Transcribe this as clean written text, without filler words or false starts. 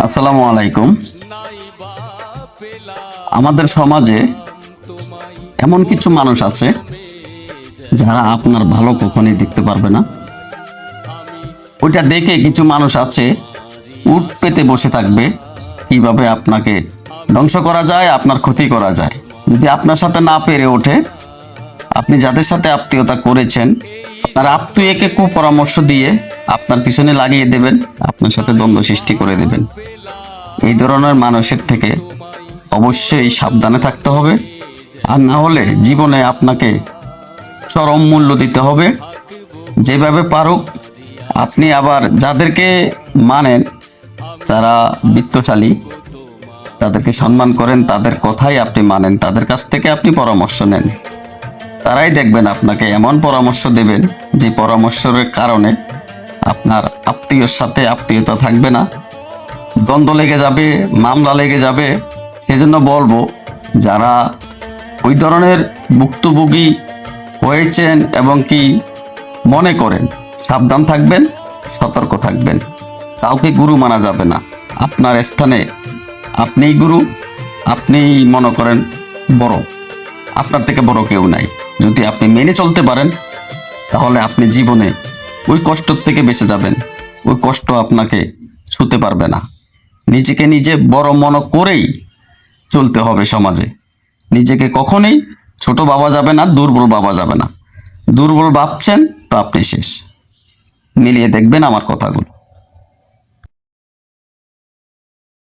আসসালামু আলাইকুম। আমাদের সমাজে এমন কিছু মানুষ আছে যারা আপনার ভালো কখনোই দেখতে পারবে না। ওইটা দেখে কিছু মানুষ আছে উঠ পেতে বসে থাকবে কিভাবে আপনাকে ধ্বংস করা যায়, আপনার ক্ষতি করা যায়। যদি আপনার সাথে না পেরে ওঠে, আপনি যাদের সাথে আত্মীয়তা করেছেন, আপনার আত্মীয়কে কুপরামর্শ দিয়ে আপনার পিছনে লাগিয়ে দেবেন, আপনার সাথে দ্বন্দ্ব সৃষ্টি করে দেবেন। এই ধরনের মানুষের থেকে অবশ্যই সাবধানে থাকতে হবে, আর না হলে জীবনে আপনাকে চরম মূল্য দিতে হবে। যেভাবে পারুক আপনি আবার যাদেরকে মানেন তারা বিত্তশালী, তাদেরকে সম্মান করেন, তাদের কথাই আপনি মানেন, তাদের কাছ থেকে আপনি পরামর্শ নেন। তারাই দেখবেন আপনাকে এমন পরামর্শ দেবেন যে পরামর্শের কারণে আপনার আত্মীয়র সাথে আত্মীয়তা থাকবে না, দ্বন্দ্ব লেগে যাবে, মামলা লেগে যাবে। সেজন্য বলবো, যারা ওই ধরনের ভুক্তভোগী হয়েছেন এবং কি মনে করেন, সাবধান থাকবেন, সতর্ক থাকবেন। কাউকে গুরু মানা যাবে না। আপনার স্থানে আপনিই গুরু, আপনিই মনে করেন বড়, আপনার থেকে বড় কেউ নাই। যদি আপনি মেনে চলতে পারেন তাহলে আপনি জীবনে ওই কষ্ট থেকে বেঁচে যাবেন। ওই কষ্ট আপনাকে ছুঁতে পারবে না। নিজেকে নিজে বড় মনে করেই চলতে হবে সমাজে। নিজেকে কখনোই ছোট ভাবা যাবে না, দুর্বল ভাবা যাবে না। দুর্বল ভাবছেন তো আপনি শেষ। মিলিয়ে দেখবেন আমার কথাগুলো।